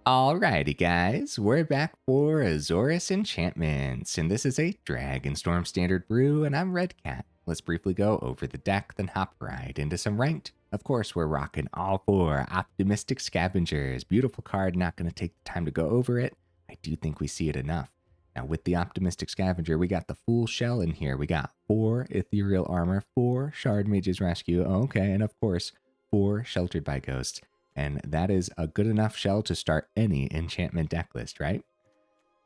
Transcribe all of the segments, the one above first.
Alrighty, guys, we're back for Azorius Enchantments, and this is a Dragonstorm Standard brew, and I'm Red Cat. Let's briefly go over the deck, then hop right into some ranked. Of course, we're rocking all four Optimistic Scavengers. Beautiful card, not going to take the time to go over it. I do think we see it enough. Now, with the Optimistic Scavenger, we got the full shell in here. We got 4 Ethereal Armor, 4 Shardmage's Rescue, okay, and of course, 4 Sheltered by Ghosts. And that is a good enough shell to start any enchantment deck list, right?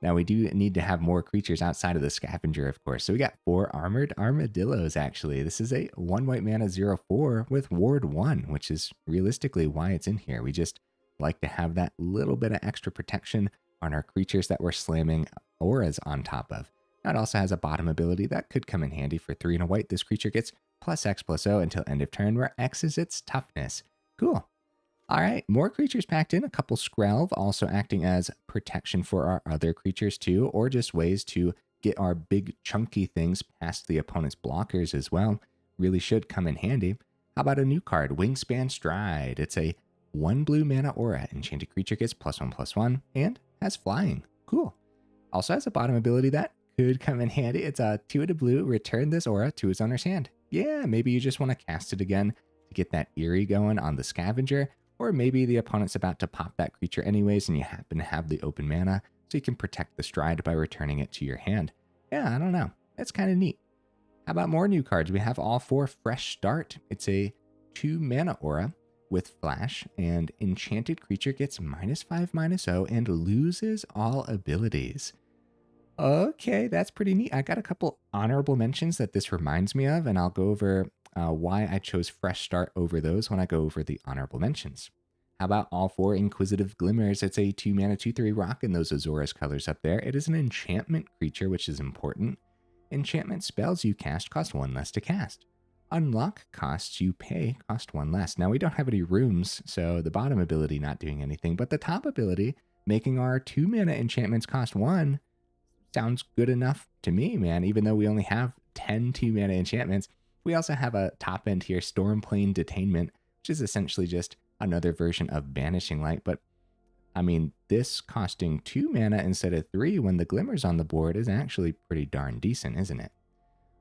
Now we do need to have more creatures outside of the scavenger, of course. So we got 4 Armored Armadillos, actually. This is a 1 white mana 0/4 with Ward 1, which is realistically why it's in here. We just like to have that little bit of extra protection on our creatures that we're slamming auras on top of. Now it also has a bottom ability that could come in handy for 3 and a white. This creature gets +X/+0 until end of turn, where X is its toughness. Cool. All right, more creatures packed in. A couple Skrelv also acting as protection for our other creatures too, or just ways to get our big chunky things past the opponent's blockers as well. Really should come in handy. How about a new card, Wingspan Stride? It's a 1 blue mana aura. Enchanted creature gets +1/+1 and has flying. Cool. Also has a bottom ability that could come in handy. It's a 2 to blue. Return this aura to its owner's hand. Yeah, maybe you just want to cast it again to get that eerie going on the scavenger. Or maybe the opponent's about to pop that creature anyways and you happen to have the open mana, so you can protect the stride by returning it to your hand. Yeah, I don't know. That's kind of neat. How about more new cards? We have all 4 Fresh Start. It's a 2 mana aura with flash, and enchanted creature gets -5/-0 and loses all abilities. Okay, that's pretty neat. I got a couple honorable mentions that this reminds me of, and I'll go over why I chose Fresh Start over those when I go over the honorable mentions. How about all 4 Inquisitive Glimmers? It's a 2 mana 2/3 rock in those Azorius colors up there. It is an enchantment creature, which is important. Enchantment spells you cast cost 1 less to cast. Unlock costs you pay cost 1 less. Now we don't have any rooms, so the bottom ability not doing anything, but the top ability making our 2 mana enchantments cost 1 sounds good enough to me, man. Even though we only have 10 2 mana enchantments, we also have a top end here, Stormplain Detainment, which is essentially just another version of Banishing Light. But I mean, this costing 2 mana instead of 3 when the Glimmer's on the board is actually pretty darn decent, isn't it?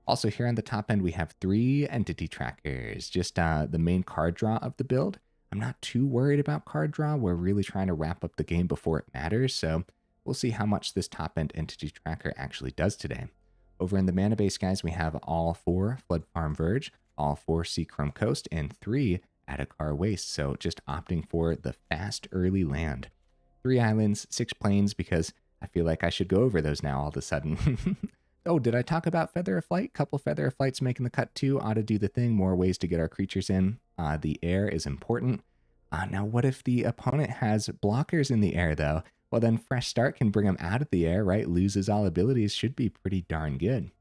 Also here on the top end, we have 3 entity trackers, just the main card draw of the build. I'm not too worried about card draw. We're really trying to wrap up the game before it matters. So we'll see how much this top end entity tracker actually does today. Over in the mana base, guys, we have all 4 Floodfarm Verge, all 4 Seachrome Coast, and 3 Adarkar Wastes, so just opting for the fast early land. 3 islands, 6 plains, because I feel like I should go over those now all of a sudden. Oh, did I talk about Feather of Flight? Couple Feather of Flights making the cut too. Ought to do the thing. More ways to get our creatures in. The air is important. Now, what if the opponent has blockers in the air, though? Well, then Fresh Start can bring him out of the air, right? Loses all abilities, should be pretty darn good.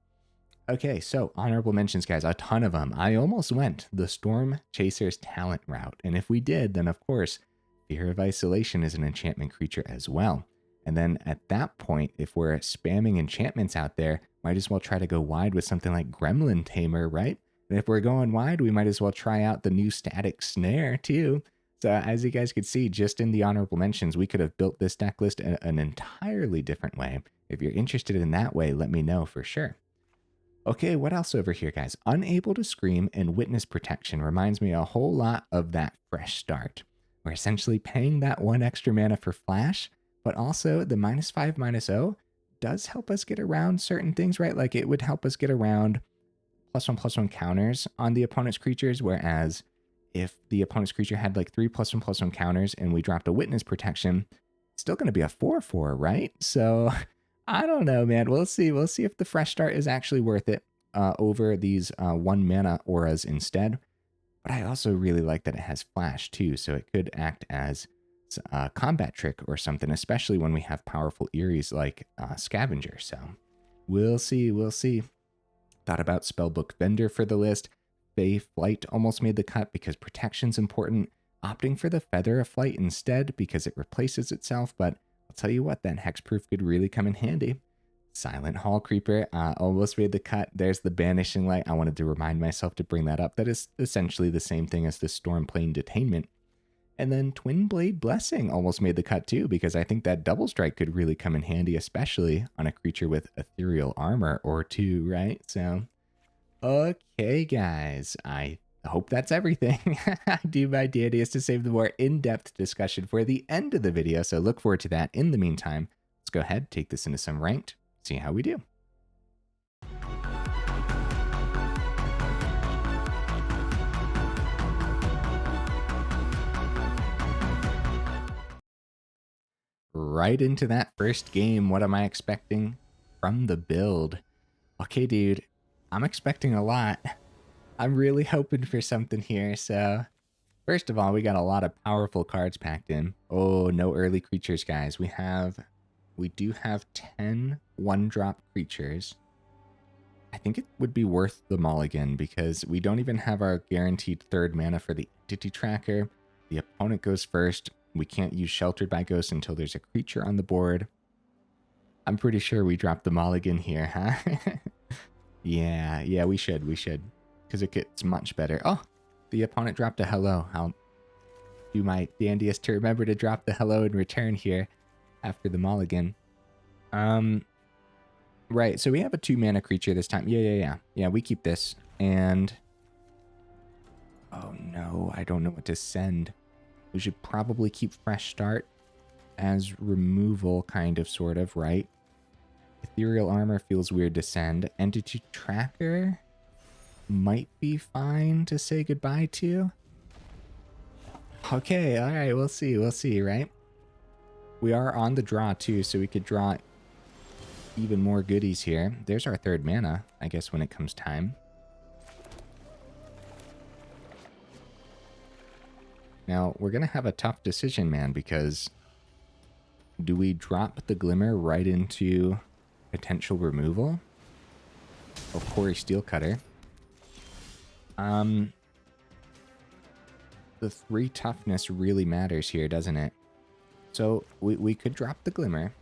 Okay, so honorable mentions, guys, a ton of them. I almost went the Storm Chaser's talent route. And if we did, then of course, Fear of Isolation is an enchantment creature as well. And then at that point, if we're spamming enchantments out there, might as well try to go wide with something like Gremlin Tamer, right? And if we're going wide, we might as well try out the new Static Snare too. So as you guys could see, just in the honorable mentions, we could have built this deck list in an entirely different way. If you're interested in that way, let me know for sure. Okay, what else over here, guys? Unable to Scream and Witness Protection reminds me a whole lot of that Fresh Start. We're essentially paying that 1 extra mana for flash, but also the -5/-0 does help us get around certain things, right? Like it would help us get around +1/+1 counters on the opponent's creatures, whereas if the opponent's creature had like 3 +1/+1 counters and we dropped a Witness Protection, it's still going to be a 4/4, right? So I don't know, man. We'll see. We'll see if the Fresh Start is actually worth it over these 1 mana auras instead. But I also really like that it has flash too, so it could act as a combat trick or something, especially when we have powerful Eries like Scavenger. So we'll see. We'll see. Thought about Spellbook Vendor for the list. Fae Flight almost made the cut because protection's important. Opting for the Feather of Flight instead because it replaces itself, but I'll tell you what, that Hexproof could really come in handy. Silent Hall Creeper almost made the cut. There's the Banishing Light. I wanted to remind myself to bring that up. That is essentially the same thing as the Stormplain Detainment. And then Twin Blade Blessing almost made the cut too, because I think that double strike could really come in handy, especially on a creature with Ethereal Armor or two, right? So, okay, guys, I hope that's everything. I do my dandiest to save the more in-depth discussion for the end of the video, so look forward to that. In the meantime, let's go ahead, take this into some ranked, see how we do. Right into that first game. What am I expecting from the build? Okay, dude, I'm expecting a lot. I'm really hoping for something here. So, first of all, we got a lot of powerful cards packed in. Oh, no early creatures, guys. We do have 10 one-drop creatures. I think it would be worth the mulligan because we don't even have our guaranteed third mana for the entity tracker. The opponent goes first. We can't use Sheltered by Ghosts until there's a creature on the board. I'm pretty sure we dropped the mulligan here, huh? yeah, we should. Because it gets much better. Oh, the opponent dropped a hello. I'll do my dandiest to remember to drop the hello in return here after the mulligan. Right, so we have a 2-mana creature this time. Yeah, we keep this. And... oh no, I don't know what to send. We should probably keep Fresh Start as removal, kind of, sort of, right? Ethereal Armor feels weird to send. Entity Tracker might be fine to say goodbye to. Okay, alright, we'll see, right? We are on the draw, too, so we could draw even more goodies here. There's our third mana, I guess, when it comes time. Now, we're going to have a tough decision, man, because do we drop the Glimmer right into potential removal of Quarry Steelcutter? The 3 toughness really matters here, doesn't it? So we could drop the Glimmer.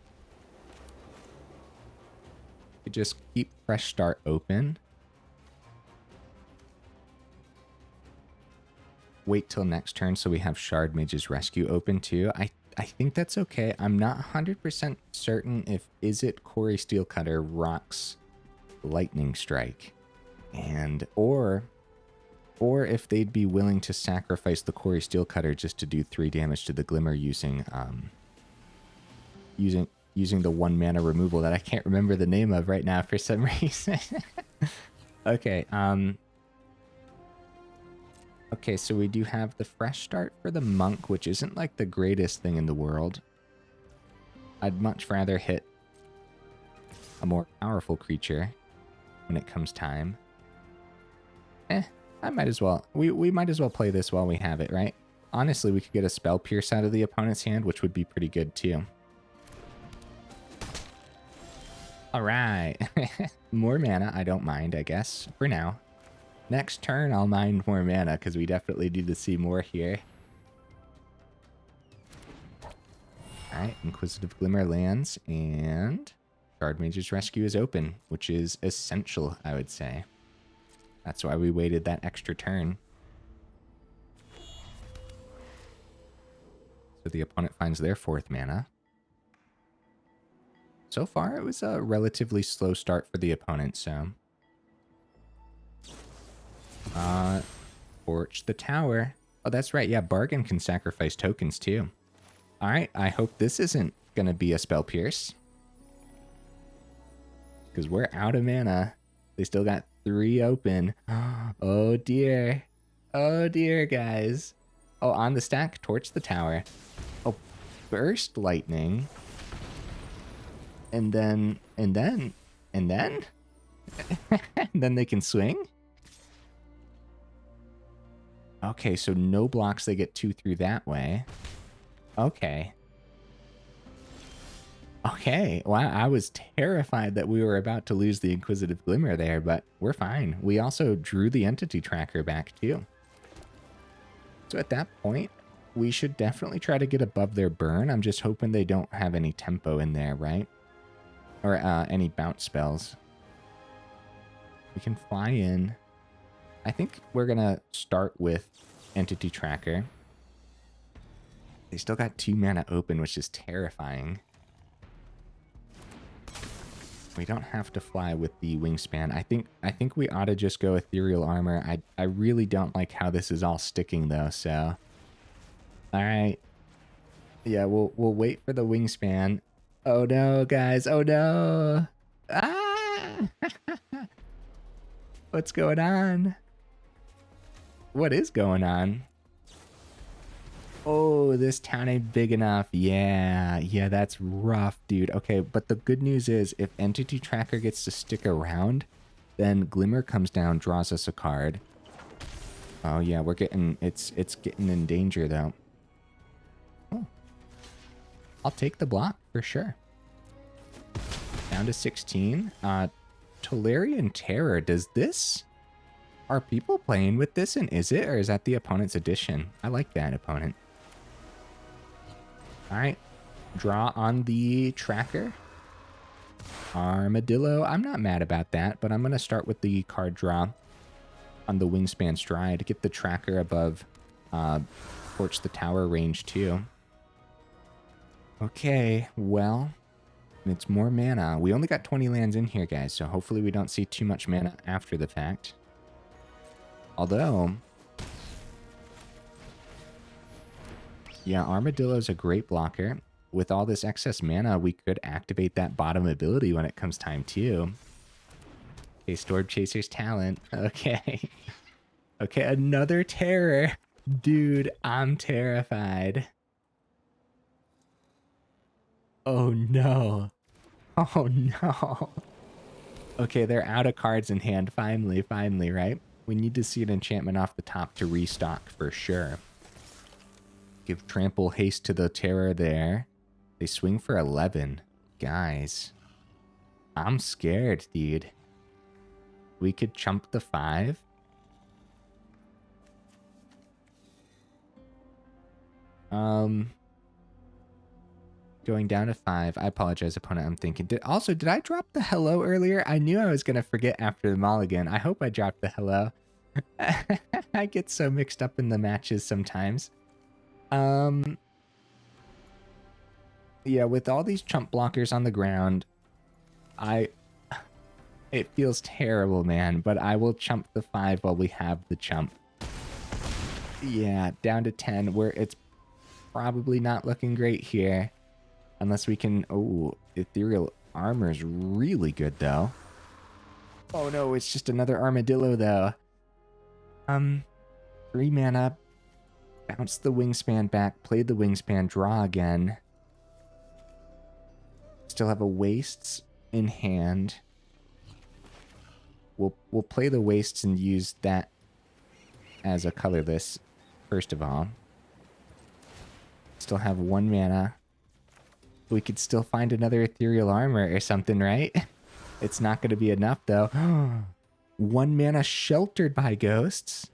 We could just keep Fresh Start open. Wait till next turn so we have Shardmage's Rescue open too. I think that's okay. I'm not 100% certain if Izzet Quarry Steelcutter rocks Lightning Strike. And or if they'd be willing to sacrifice the Quarry Steelcutter just to do 3 damage to the Glimmer using using the 1 mana removal that I can't remember the name of right now for some reason. Okay, okay, so we do have the Fresh Start for the Monk, which isn't like the greatest thing in the world. I'd much rather hit a more powerful creature when it comes time. I might as well. We might as well play this while we have it, right? Honestly, we could get a Spell Pierce out of the opponent's hand, which would be pretty good too. All right. More mana, I don't mind, I guess, for now. Next turn, I'll mind more mana, because we definitely need to see more here. Alright, Inquisitive Glimmer lands, and Shardmage's Rescue is open, which is essential, I would say. That's why we waited that extra turn. So the opponent finds their 4th mana. So far, it was a relatively slow start for the opponent, so... Torch the tower. Oh, that's right. Yeah, Bargain can sacrifice tokens too. All right, I hope this isn't going to be a Spell Pierce. Because we're out of mana. They still got 3 open. Oh, dear. Oh, dear, guys. Oh, on the stack, Torch the tower. Oh, Burst Lightning. And then... And then they can swing? Okay, so no blocks, they get 2 through that way. Okay. Okay, wow, I was terrified that we were about to lose the Inquisitive Glimmer there, but we're fine. We also drew the Entity Tracker back too. So at that point, we should definitely try to get above their burn. I'm just hoping they don't have any tempo in there, right? Or any bounce spells. We can fly in. I think we're going to start with Entity Tracker. They still got 2 mana open, which is terrifying. We don't have to fly with the wingspan. I think we ought to just go Ethereal Armor. I really don't like how this is all sticking though, so. Alright. Yeah, we'll wait for the wingspan. Oh no, guys. Oh no. Ah! What's going on? What is going on? Oh, this town ain't big enough. Yeah, that's rough, dude. Okay, but the good news is if Entity Tracker gets to stick around, then Glimmer comes down, draws us a card. Oh yeah, we're getting, it's getting in danger though. Oh, I'll take the block for sure. Down to 16. Tolarian Terror, does this? Are people playing with this, and is it, or is that the opponent's edition? I like that opponent. All right, draw on the tracker. Armadillo, I'm not mad about that, but I'm going to start with the card draw on the Wingspan Stride to get the tracker above Torch the Tower range too. Okay, well, it's more mana. We only got 20 lands in here, guys, so hopefully we don't see too much mana after the fact. Although, yeah, Armadillo's a great blocker. With all this excess mana, we could activate that bottom ability when it comes time too. Okay, Storm Chaser's Talent. Okay. Okay, another terror. Dude, I'm terrified. Oh no. Oh no. Okay, they're out of cards in hand. Finally, right? We need to see an enchantment off the top to restock for sure. Give Trample haste to the terror there. They swing for 11. Guys, I'm scared, dude. We could chump the 5. Going down to 5. I apologize, opponent. I'm thinking. Did I drop the hello earlier? I knew I was going to forget after the mulligan. I hope I dropped the hello. I get so mixed up in the matches sometimes. Yeah, with all these chump blockers on the ground, it feels terrible, man, but I will chump the 5 while we have the chump. Yeah, down to 10, where it's probably not looking great here. Unless we can... Oh, Ethereal Armor is really good, though. Oh no, it's just another Armadillo, though. 3 mana. Bounce the Wingspan back, play the Wingspan, draw again. Still have a Wastes in hand. We'll play the Wastes and use that as a colorless, first of all. Still have 1 mana. We could still find another Ethereal Armor or something, right? It's not going to be enough, though. 1 mana Sheltered by Ghosts.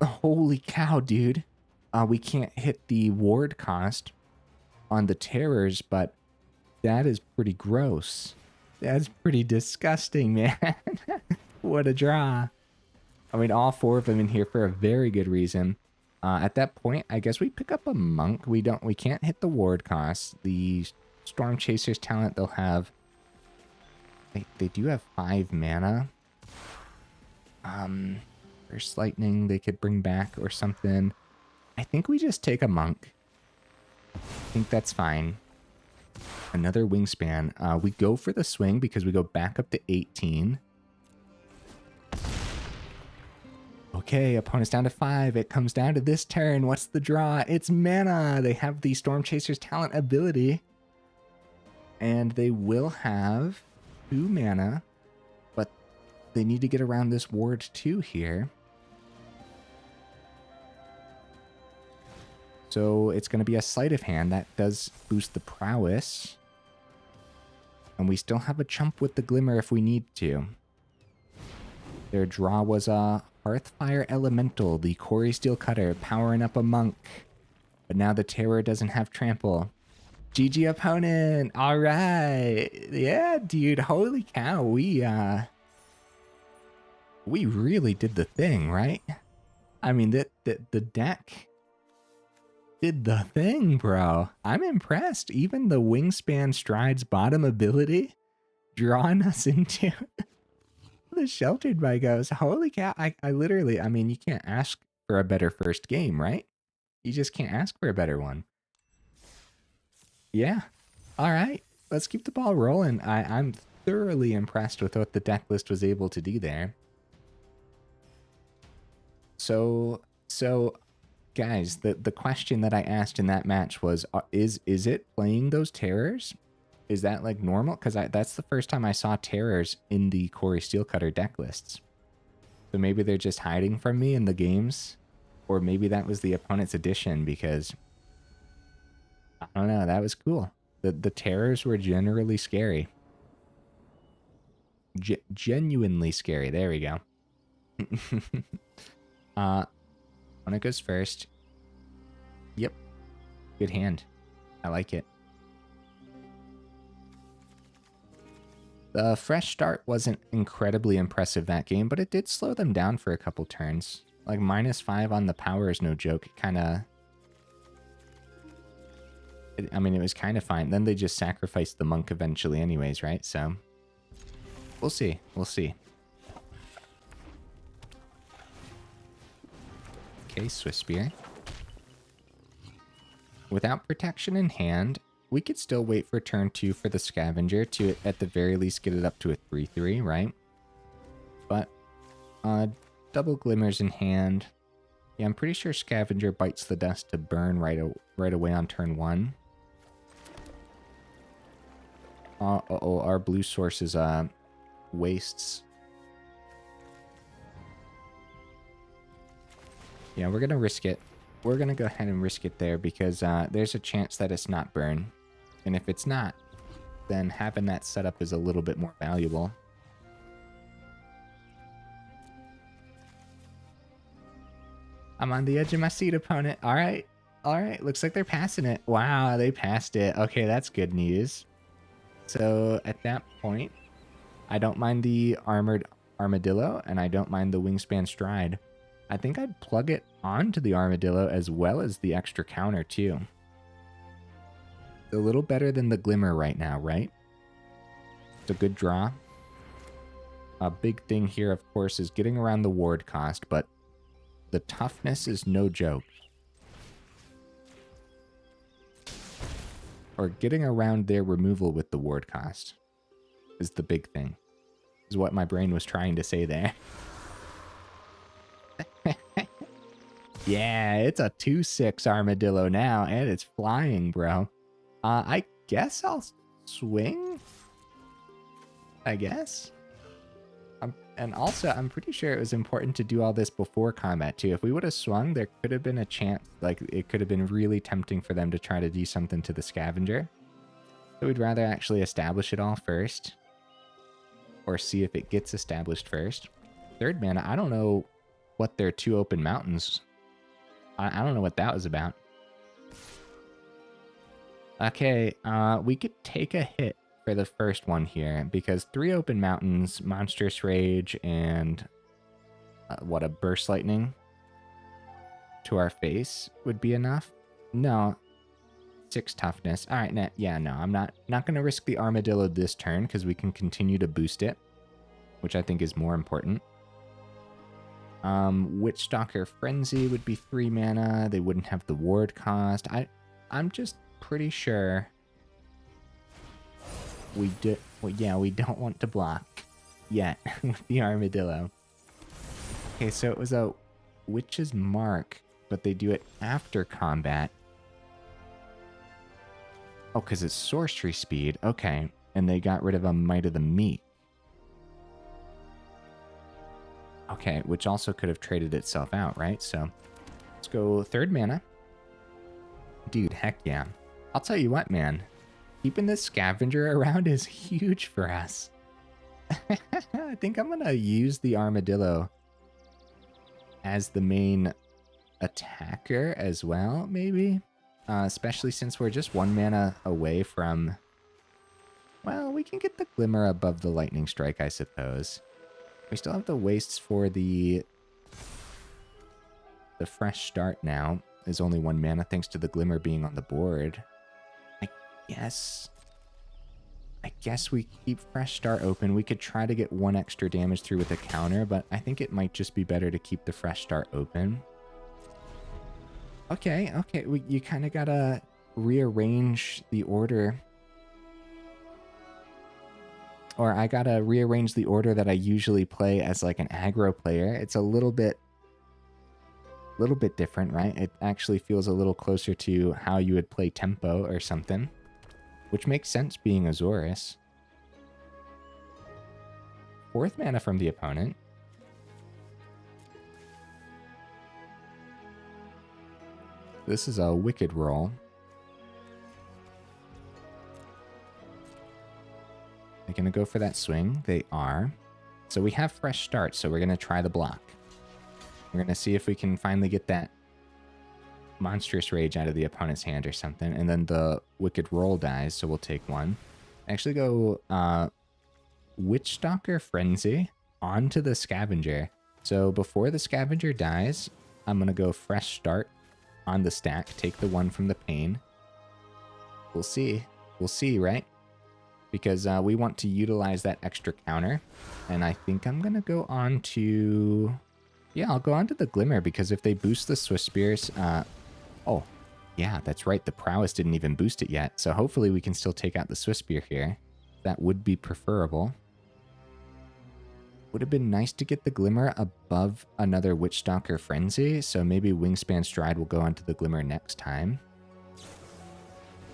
Holy cow, dude. We can't hit the ward cost on the terrors, but that is pretty gross. That's pretty disgusting, man. What a draw. I mean, all 4 of them in here for a very good reason. At that point, I guess we pick up a monk. We can't hit the ward cost. The Storm Chaser's Talent, they'll have... They do have 5 mana. First Lightning they could bring back or something. I think we just take a monk. I think that's fine. Another Wingspan. We go for the swing because we go back up to 18. Okay, opponent's down to 5. It comes down to this turn. What's the draw? It's mana. They have the Storm Chaser's Talent ability. And they will have 2 mana. But they need to get around this ward too here. So it's going to be a Sleight of Hand. That does boost the prowess. And we still have a chump with the Glimmer if we need to. Their draw was a Hearthfire Elemental, the Quarry Steel Cutter, powering up a monk. But now the terror doesn't have trample. GG opponent! Alright! Yeah, dude, holy cow, we really did the thing, right? I mean, the deck did the thing, bro. I'm impressed. Even the Wingspan Stride's bottom ability drawing us into the Sheltered by Ghosts. Holy cow. I literally, I mean, you can't ask for a better first game, right? You just can't ask for a better one. Yeah. All right. Let's keep the ball rolling. I'm thoroughly impressed with what the deck list was able to do there. So guys, the question that I asked in that match was, is it playing those terrors? Is that like normal? Because that's the first time I saw terrors in the Corey Steelcutter deck lists. So maybe they're just hiding from me in the games, or maybe that was the opponent's addition, because I don't know, that was cool. The terrors were generally scary. Genuinely scary. There we go. When it goes first. Yep. Good hand. I like it. The fresh start wasn't incredibly impressive that game, but it did slow them down for a couple turns. Like -5 on the power is no joke. It kind of... I mean, it was kind of fine. Then they just sacrificed the monk eventually anyways, right? So, we'll see. We'll see. Okay, Swift Spear. Without protection in hand, we could still wait for turn 2 for the Scavenger to, at the very least, get it up to a 3/3, right? But, double Glimmers in hand. Yeah, I'm pretty sure Scavenger bites the dust to burn right away on turn 1. Uh-oh, our blue source is, Wastes. Yeah, we're gonna risk it. We're gonna go ahead and risk it there because there's a chance that it's not burn. And if it's not, then having that setup is a little bit more valuable. I'm on the edge of my seat, opponent. All right. All right. Looks like they're passing it. Wow, they passed it. Okay, that's good news. So at that point, I don't mind the Armored Armadillo, and I don't mind the Wingspan Stride. I think I'd plug it onto the Armadillo as well as the extra counter too. A little better than the Glimmer right now, right? It's a good draw. A big thing here, of course, is getting around the ward cost, but the toughness is no joke. Or getting around their removal with the ward cost is the big thing. Is what my brain was trying to say there. Yeah, it's a 2/6 Armadillo now, and it's flying, bro. I guess I'll swing? I guess? And also, I'm pretty sure it was important to do all this before combat, too. If we would have swung, there could have been a chance, like, it could have been really tempting for them to try to do something to the Scavenger. So we'd rather actually establish it all first. Or see if it gets established first. Third mana, I don't know what their 2 open mountains... I don't know what that was about. Okay, we could take a hit for the first one here, because 3 open mountains, Monstrous Rage, and what, a Burst Lightning to our face would be enough? No. 6 toughness. All right, yeah, no, I'm not going to risk the Armadillo this turn, because we can continue to boost it, which I think is more important. Witchstalker Frenzy would be 3 mana. They wouldn't have the ward cost. I'm just pretty sure we do. Well, yeah, we don't want to block yet with the Armadillo. Okay, so it was a Witch's Mark, but they do it after combat. Oh, because it's sorcery speed. Okay, and they got rid of a Mite of the Meat. Okay, which also could have traded itself out, right? So let's go 3rd mana. Dude, heck yeah. I'll tell you what, man. Keeping this Scavenger around is huge for us. I think I'm going to use the Armadillo as the main attacker as well, maybe? Especially since we're just 1 mana away from... Well, we can get the Glimmer above the Lightning Strike, I suppose. We still have the wastes for the fresh start now. is only 1 mana thanks to the Glimmer being on the board. I guess we keep Fresh Start open. We could try to get 1 extra damage through with a counter, but I think it might just be better to keep the Fresh Start open. Okay, you kind of gotta rearrange the order. Or I gotta rearrange the order that I usually play as like an aggro player. It's a little bit different, right? It actually feels a little closer to how you would play tempo or something, which makes sense being Azorius. 4th mana from the opponent. This is a wicked roll. They're going to go for that swing. They are. So we have Fresh Start, so we're going to try the block. We're going to see if we can finally get that Monstrous Rage out of the opponent's hand or something. And then the Wicked Roll dies, so we'll take 1. Actually go Witchstalker Frenzy onto the Scavenger. So before the Scavenger dies, I'm going to go Fresh Start on the stack, take the 1 from the pain. We'll see. We'll see, right? Because we want to utilize that extra counter. And I think I'm going to go on to... Yeah, I'll go on to the Glimmer, because if they boost the Swift Spears... oh, yeah, that's right. The Prowess didn't even boost it yet. So hopefully we can still take out the Swift Spear here. That would be preferable. Would have been nice to get the Glimmer above another Witchstalker Frenzy. So maybe Wingspan Stride will go onto the Glimmer next time.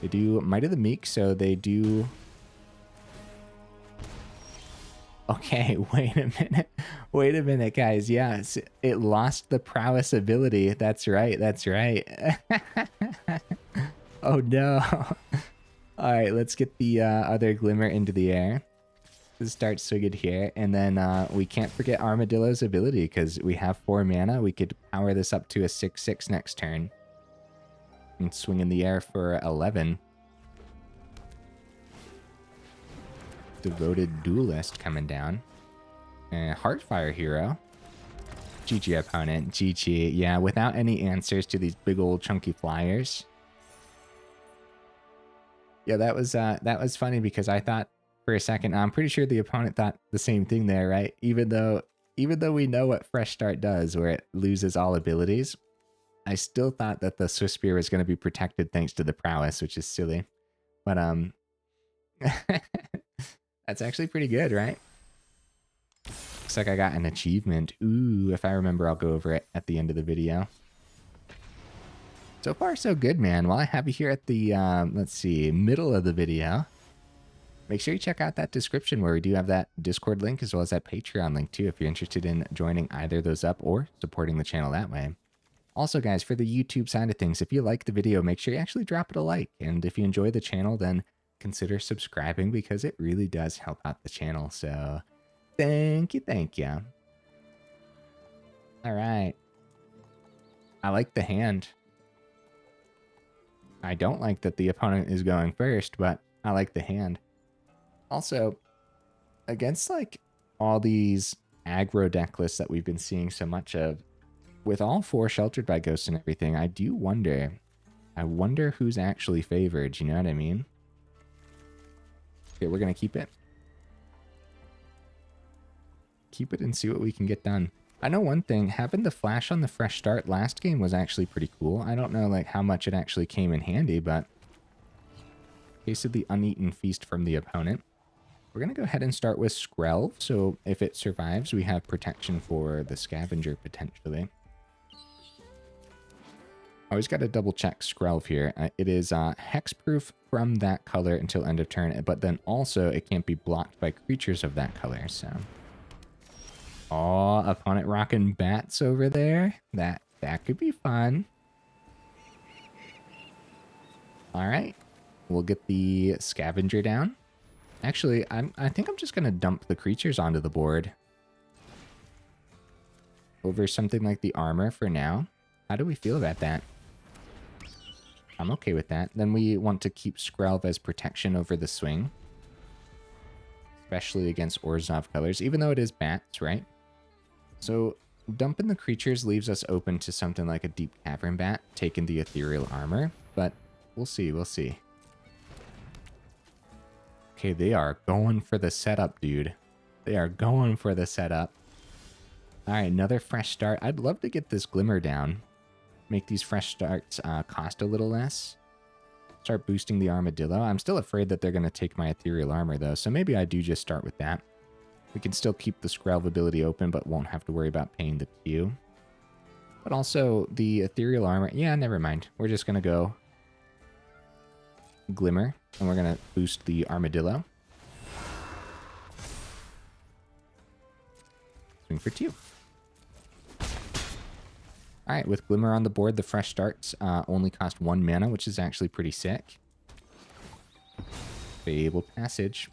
They do Might of the Meek, so they do... Okay, wait a minute. Wait a minute, guys. Yeah, it lost the Prowess ability. That's right. That's right. Oh, no. All right, let's get the other Glimmer into the air. Start swinging here. And then we can't forget Armadillo's ability, because we have 4 mana. We could power this up to a 6/6 next turn. And swing in the air for 11. Devoted Duelist coming down. And Heartfire Hero. GG opponent. GG. Yeah, without any answers to these big old chunky flyers. Yeah, that was funny, because I thought for a second, I'm pretty sure the opponent thought the same thing there, right? Even though we know what Fresh Start does, where it loses all abilities, I still thought that the Swift Spear was going to be protected thanks to the Prowess, which is silly. But that's actually pretty good, right? Looks like I got an achievement. Ooh, if I remember, I'll go over it at the end of the video. So far, so good, man. While I have you here at the, let's see, middle of the video, make sure you check out that description where we do have that Discord link as well as that Patreon link too, if you're interested in joining either of those up or supporting the channel that way. Also, guys, for the YouTube side of things, if you like the video, make sure you actually drop it a like. And if you enjoy the channel, then consider subscribing, because it really does help out the channel. So thank you, thank you. All right. I like the hand. I don't like that the opponent is going first, but I like the hand. Also, against like all these aggro deck lists that we've been seeing so much of, with all 4 Sheltered by Ghosts and everything, I do wonder. I wonder who's actually favored, you know what I mean? Okay, we're going to keep it. Keep it and see what we can get done. I know one thing, having the flash on the Fresh Start last game was actually pretty cool. I don't know like how much it actually came in handy, but in case of the uneaten feast from the opponent. We're going to go ahead and start with Skrelv, so if it survives, we have protection for the Scavenger potentially. Always got to double check Skrelv here. It is hexproof from that color until end of turn, but then also it can't be blocked by creatures of that color, so... Oh, opponent rocking bats over there. That could be fun. All right. We'll get the Scavenger down. Actually, I think I'm just going to dump the creatures onto the board. Over something like the armor for now. How do we feel about that? I'm okay with that. Then we want to keep Skrelv as protection over the swing. Especially against Orzhov colors, even though it is bats, right? So dumping the creatures leaves us open to something like a Deep Cavern Bat, taking the Ethereal Armor, but we'll see, we'll see. Okay, they are going for the setup, dude. They are going for the setup. All right, another fresh start. I'd love to get this Glimmer down. Make these fresh starts cost a little less. Start boosting the Armadillo. I'm still afraid that they're going to take my Ethereal Armor, though, so maybe I do just start with that. We can still keep the Skrelv ability open, but won't have to worry about paying the Q. But also, the Ethereal Armor... Yeah, never mind. We're just going to go Glimmer, and we're going to boost the Armadillo. Swing for 2. Alright, with Glimmer on the board, the fresh starts only cost 1 mana, which is actually pretty sick. Fable Passage.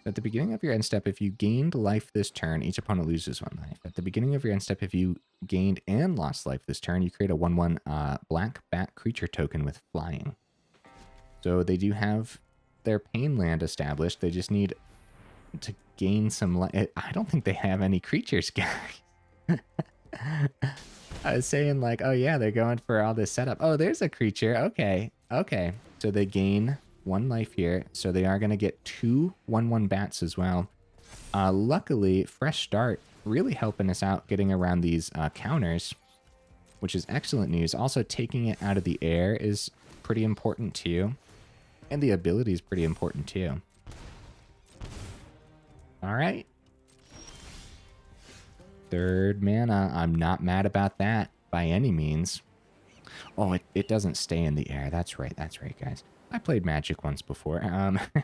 At the beginning of your end step, if you gained life this turn, each opponent loses 1 life. At the beginning of your end step, if you gained and lost life this turn, you create a 1/1 black bat creature token with flying. So they do have their Pain land established. They just need to gain some life. I don't think they have any creatures, guys. I was saying like, oh yeah, they're going for all this setup. Oh, there's a creature. Okay. Okay. So they gain 1 life here. So they are going to get 2 1/1 bats as well. Luckily, fresh start really helping us out getting around these counters, which is excellent news. Also, taking it out of the air is pretty important too. And the ability is pretty important too. All right. 3rd mana. I'm not mad about that by any means. Oh, it doesn't stay in the air. That's right, guys. I played Magic once before.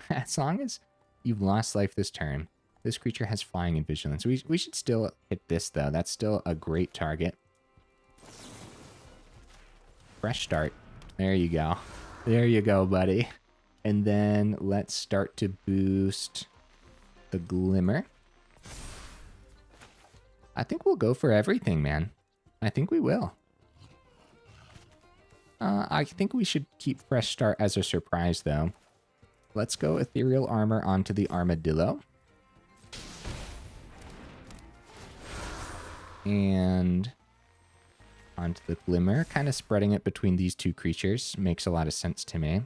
As long as you've lost life this turn, this creature has flying and vigilance. We should still hit this, though. That's still a great target. Fresh start. There you go. There you go, buddy. And then let's start to boost the Glimmer. I think we'll go for everything, man. I think we will. I think we should keep fresh start as a surprise, though. Let's go Ethereal Armor onto the Armadillo. And onto the Glimmer. Kind of spreading it between these 2 creatures. Makes a lot of sense to me.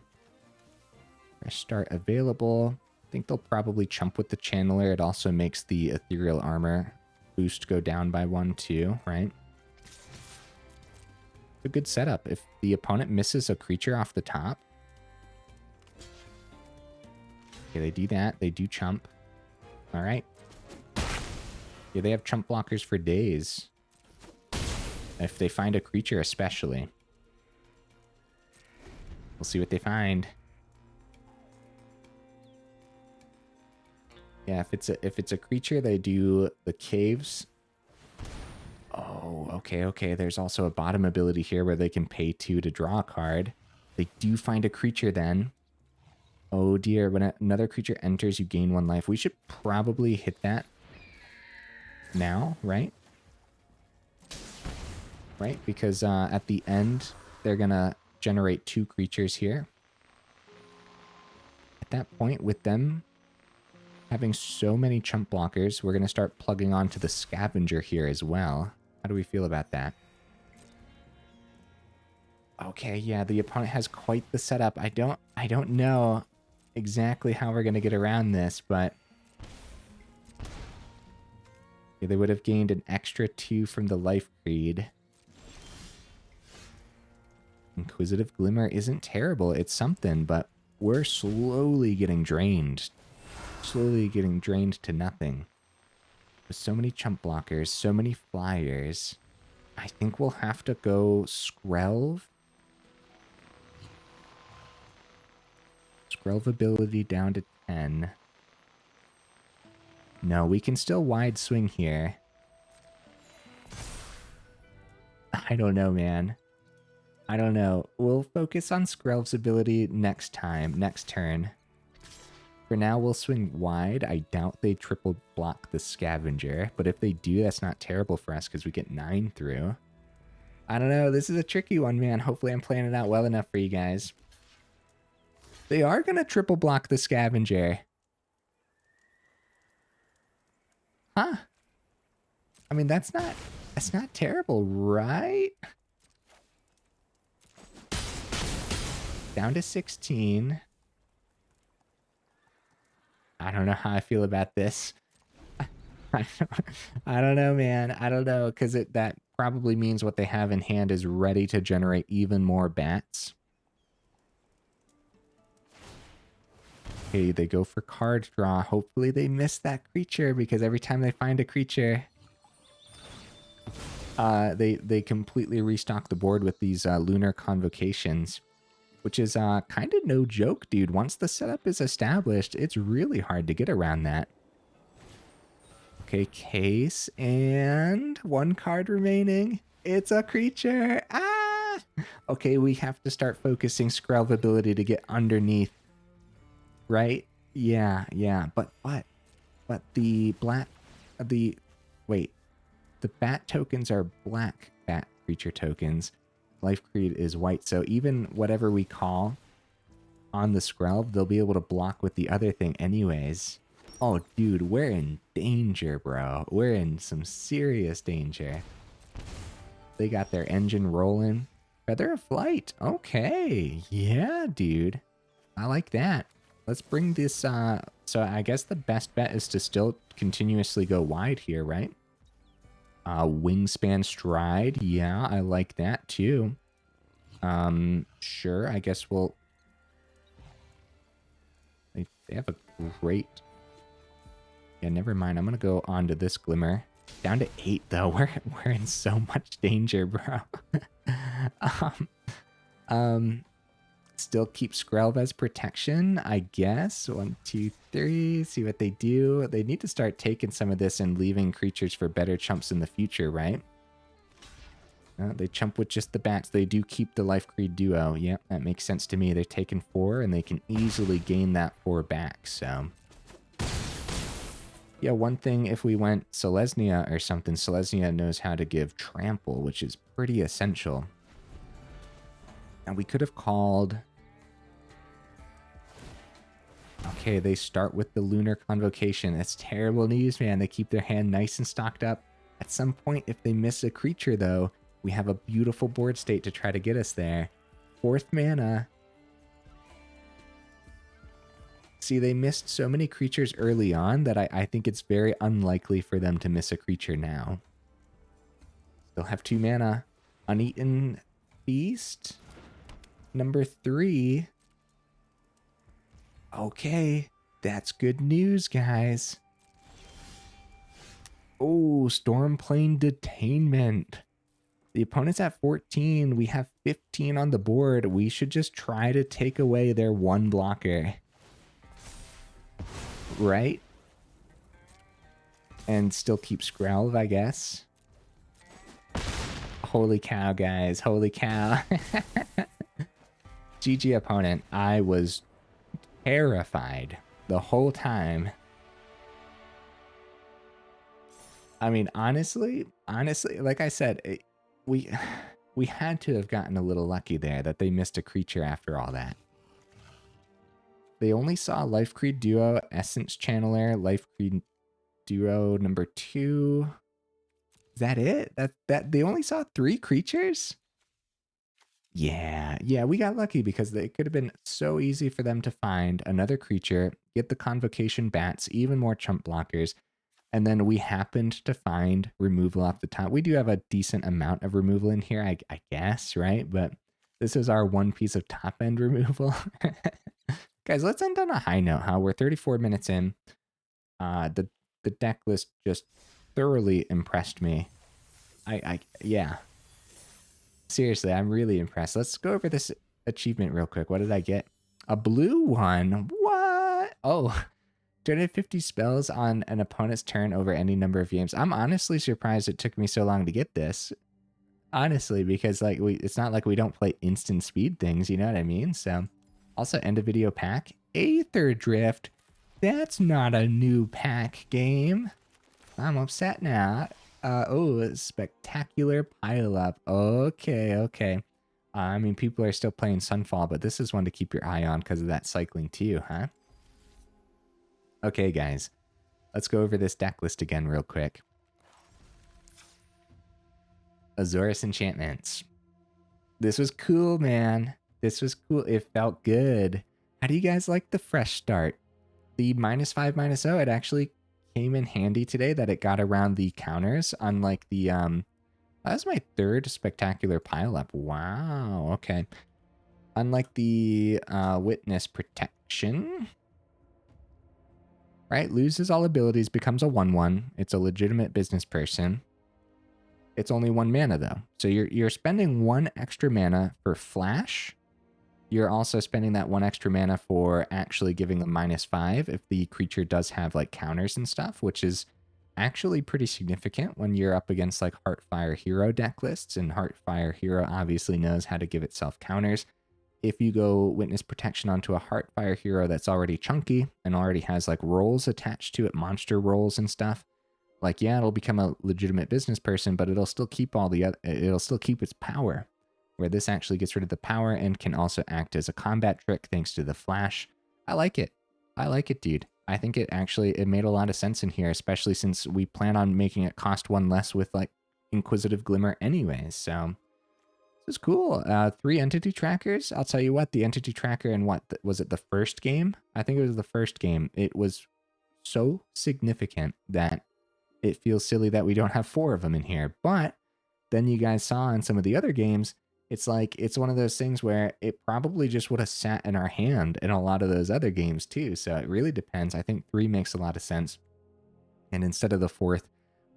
Fresh start available. I think they'll probably chump with the Channeler. It also makes the Ethereal Armor boost go down by 1 too, right? A good setup. If the opponent misses a creature off the top. Okay, they do that. They do chump. All right. Yeah, they have chump blockers for days. If they find a creature especially. We'll see what they find. Yeah, if it's a creature, they do the caves. Oh, okay. There's also a bottom ability here where they can pay 2 to draw a card. They do find a creature then. Oh dear, when another creature enters, you gain 1 life. We should probably hit that now, right? Right, because at the end, they're gonna generate 2 creatures here. At that point, with them having so many chump blockers, we're going to start plugging onto the Scavenger here as well. How do we feel about that? Okay, yeah, the opponent has quite the setup. I don't know exactly how we're going to get around this, but yeah, they would have gained an extra 2 from the Life Creed. Inquisitive Glimmer isn't terrible. It's something, but we're slowly getting drained. Slowly getting drained to nothing. With so many chump blockers, so many flyers, I think we'll have to go Skrelv. Skrelv ability down to 10. No, we can still wide swing here. I don't know, man. I don't know. We'll focus on Skrelv's ability next time, next turn. For now, we'll swing wide. I doubt they triple block the Scavenger, but if they do, that's not terrible for us because we get 9 through. I don't know. This is a tricky one, man. Hopefully I'm playing it out well enough for you guys. They are going to triple block the Scavenger. Huh? I mean, that's not terrible, right? Down to 16. I don't know how I feel about this. I don't know, man. I don't know, because that probably means what they have in hand is ready to generate even more bats. Okay, they go for card draw. Hopefully they miss that creature, because every time they find a creature, they completely restock the board with these lunar convocations, which is kind of no joke, dude. Once the setup is established, it's really hard to get around that. Okay, case, and one card remaining. It's a creature. Ah! Okay, we have to start focusing Skrelv ability to get underneath. Right? Yeah. But the black, wait. The bat tokens are black bat creature tokens. Life Creed is white. So even whatever we call on the Skrelv, they'll be able to block with the other thing anyways. Oh, dude, we're in danger, bro. We're in some serious danger. They got their engine rolling. Feather of Flight. Okay. Yeah, dude. I like that. Let's bring this... so I guess the best bet is to still continuously go wide here, right? Wingspan Stride. Yeah, I like that too. Sure, I guess we'll... They have a great... Yeah, never mind. I'm going to go on to this Glimmer. Down to 8, though. We're in so much danger, bro. Still keep Skrelv as protection, I guess. 1, 2, 3. See what they do. They need to start taking some of this and leaving creatures for better chumps in the future, right? They chump with just the bats. They do keep the Life Creed duo. Yep, that makes sense to me. They're taking 4, and they can easily gain that 4 back, so... Yeah, one thing, if we went Selesnya or something, Selesnya knows how to give Trample, which is pretty essential. And we could have called... Okay, they start with the Lunar Convocation. That's terrible news, man. They keep their hand nice and stocked up. At some point, if they miss a creature, though, we have a beautiful board state to try to get us there. 4th mana. See, they missed so many creatures early on that I think it's very unlikely for them to miss a creature now. Still have 2 mana. Uneaten Feast. Number 3. Okay, that's good news, guys. Oh, Stormplain Detainment. The opponent's at 14. We have 15 on the board. We should just try to take away their 1 blocker. Right? And still keep Skrelv, I guess. Holy cow, guys. Holy cow. GG opponent. I was terrified the whole time. I mean, honestly, like I said, we had to have gotten a little lucky there that they missed a creature after all that. They only saw Life Creed Duo, Essence Channeler, Life Creed Duo number 2. Is that it? That they only saw 3 creatures? Yeah, we got lucky because it could have been so easy for them to find another creature, get the Convocation Bats, even more chump blockers, and then we happened to find removal off the top. We do have a decent amount of removal in here, I guess, right? But this is our one piece of top-end removal. Guys, let's end on a high note, huh? We're 34 minutes in. The deck list just thoroughly impressed me. Yeah. Seriously, I'm really impressed. Let's go over this achievement real quick. What did I get? A blue one. What? Oh, 250 spells on an opponent's turn over any number of games. I'm honestly surprised it took me so long to get this. Honestly, because like it's not like we don't play instant speed things, you know what I mean? So, also end of video pack. Aether Drift. That's not a new pack game. I'm upset now. Oh, Spectacular Pileup. Okay. I mean, people are still playing Sunfall, but this is one to keep your eye on because of that cycling too, huh? Okay, guys. Let's go over this deck list again real quick. Azorius enchantments. This was cool, man. This was cool. It felt good. How do you guys like the fresh start? The -5, -0, it actually came in handy today that it got around the counters, unlike the, that was my third spectacular pileup. Wow, okay. Unlike the Witness Protection, right? Loses all abilities, becomes a 1/1. It's a legitimate business person. It's only 1 mana though. So you're spending 1 extra mana for flash. You're also spending that 1 extra mana for actually giving them -5 if the creature does have like counters and stuff, which is actually pretty significant when you're up against like Heartfire Hero deck lists, and Heartfire Hero obviously knows how to give itself counters. If you go Witness Protection onto a Heartfire Hero that's already chunky and already has like rolls attached to it, monster rolls and stuff, like, yeah, it'll become a legitimate business person, but it'll still keep it'll still keep its power. Where this actually gets rid of the power and can also act as a combat trick thanks to the flash. I like it. I like it, dude. I think it made a lot of sense in here, especially since we plan on making it cost 1 less with like Inquisitive Glimmer anyways. So this is cool. 3 entity trackers. I'll tell you what, the entity tracker in was it the first game? I think it was the first game. It was so significant that it feels silly that we don't have 4 of them in here. But then you guys saw in some of the other games, it's like, it's one of those things where it probably just would have sat in our hand in a lot of those other games too. So it really depends. I think 3 makes a lot of sense. And instead of the 4th,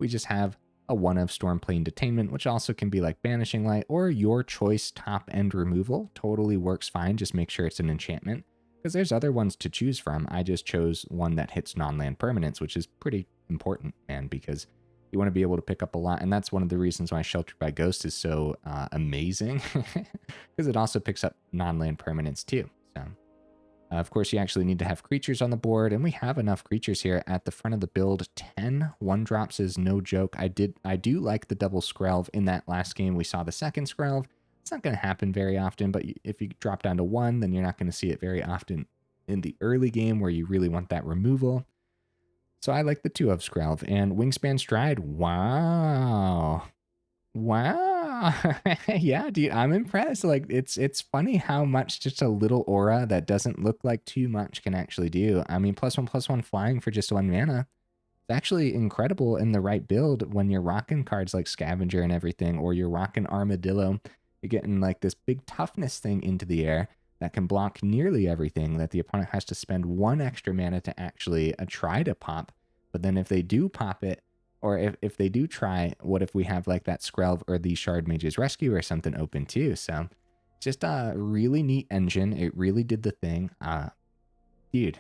we just have a 1 of Stormplain Detainment, which also can be like Banishing Light or your choice top end removal. Totally works fine. Just make sure it's an enchantment, because there's other ones to choose from. I just chose one that hits non-land permanents, which is pretty important, man, because you want to be able to pick up a lot. And that's one of the reasons why Sheltered by Ghost is so amazing, because it also picks up non-land permanents too. So, of course, you actually need to have creatures on the board, and we have enough creatures here at the front of the build. 10 1-drops is no joke. I do like the double Skrelv. In that last game, we saw the second Skrelv. It's not going to happen very often, but if you drop down to 1, then you're not going to see it very often in the early game where you really want that removal. So I like the 2 of Skrelv. And Wingspan Stride, wow. Wow. Yeah, dude, I'm impressed. Like, it's funny how much just a little aura that doesn't look like too much can actually do. I mean, +1/+1 flying for just 1 mana. It's actually incredible in the right build when you're rocking cards like Scavenger and everything, or you're rocking Armadillo. You're getting like this big toughness thing into the air that can block nearly everything that the opponent has to spend 1 extra mana to actually try to pop. But then if they do pop it, or if they do try, what if we have like that Skrelv or the Shardmage's Rescue or something open too? So just a really neat engine. It really did the thing. Dude,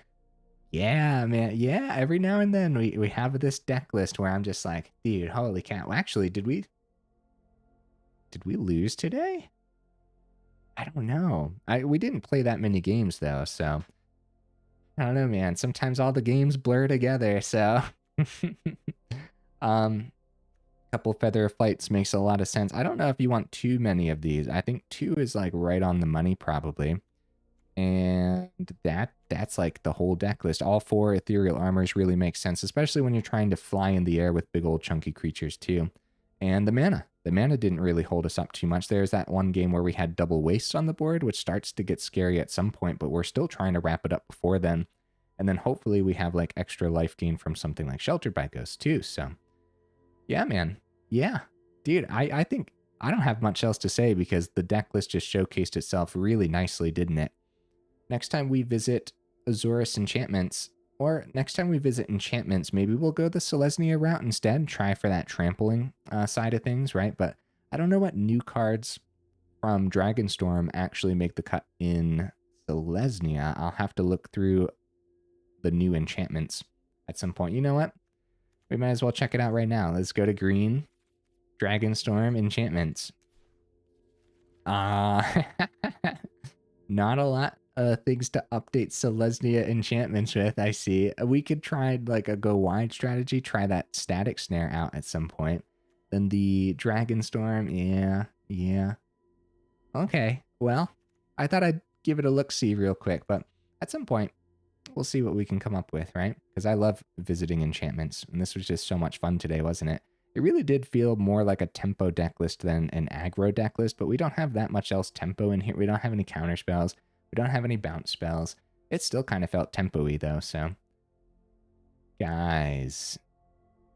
yeah, man. Yeah, every now and then we have this deck list where I'm just like, dude, holy cow. Well, actually, did we lose today? I don't know. We didn't play that many games though, so I don't know, man. Sometimes all the games blur together, so couple Feather of Flights makes a lot of sense. I don't know if you want too many of these. I think 2 is like right on the money probably. And that's like the whole deck list. All 4 Ethereal Armors really make sense, especially when you're trying to fly in the air with big old chunky creatures too. And the mana. The mana didn't really hold us up too much. There's that one game where we had double wastes on the board, which starts to get scary at some point, but we're still trying to wrap it up before then. And then hopefully we have like extra life gain from something like Sheltered by Ghost too. So yeah, man. Yeah. Dude, I think I don't have much else to say because the deck list just showcased itself really nicely, didn't it? Next time we visit Azorius Enchantments, or next time we visit Enchantments, maybe we'll go the Selesnya route instead, try for that trampling side of things, right? But I don't know what new cards from Dragonstorm actually make the cut in Selesnya. I'll have to look through the new enchantments at some point. You know what? We might as well check it out right now. Let's go to green. Dragonstorm enchantments. Not a lot of things to update Selesnya enchantments with, I see. We could try like a go wide strategy, try that static snare out at some point. Then the Dragonstorm, yeah. Okay, well, I thought I'd give it a look-see real quick, but at some point, we'll see what we can come up with, right? Because I love visiting enchantments, and this was just so much fun today, wasn't it? It really did feel more like a tempo deck list than an aggro deck list, but we don't have that much else tempo in here. We don't have any counter spells. We don't have any bounce spells. It still kind of felt tempo-y though, so. Guys,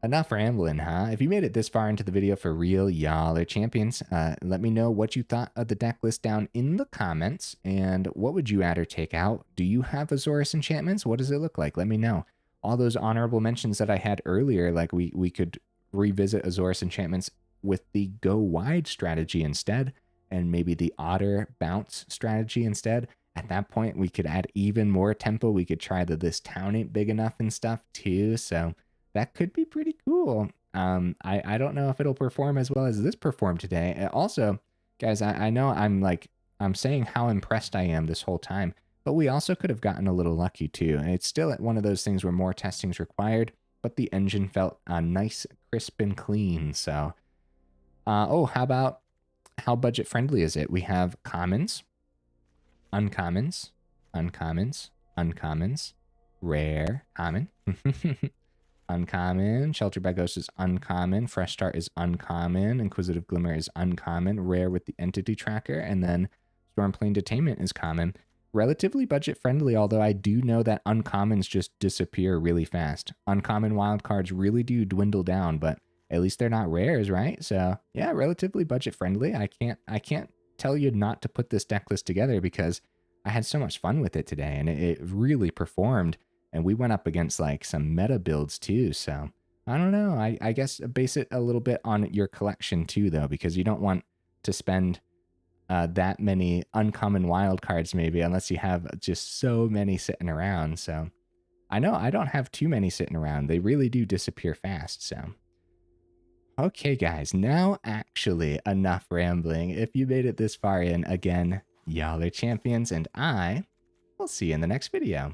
enough rambling, huh? If you made it this far into the video for real, y'all are champions. Let me know what you thought of the deck list down in the comments, and what would you add or take out? Do you have Azorius enchantments? What does it look like? Let me know. All those honorable mentions that I had earlier, like we could revisit Azorius enchantments with the go wide strategy instead, and maybe the otter bounce strategy instead. At that point, we could add even more tempo. We could try this town ain't big enough and stuff too. So that could be pretty cool. I don't know if it'll perform as well as this performed today. Also, guys, I know I'm saying how impressed I am this whole time, but we also could have gotten a little lucky too. And it's still one of those things where more testing is required, but the engine felt nice, crisp, and clean. So, oh, how budget friendly is it? We have commons, uncommons, uncommons, uncommons, rare, common, uncommon, Shelter by Ghost is uncommon, Fresh Start is uncommon, Inquisitive Glimmer is uncommon, rare with the Entity Tracker, and then Stormplain Detainment is common. Relatively budget friendly, although I do know that uncommons just disappear really fast. Uncommon wildcards really do dwindle down, but at least they're not rares, right? So yeah, relatively budget friendly. I can't tell you not to put this deck list together because I had so much fun with it today, and it really performed. And we went up against like some meta builds too. So I don't know. I guess base it a little bit on your collection too, though, because you don't want to spend that many uncommon wild cards maybe unless you have just so many sitting around. So I know I don't have too many sitting around. They really do disappear fast. So okay, guys, now actually enough rambling. If you made it this far in, again, y'all are champions, and I will see you in the next video.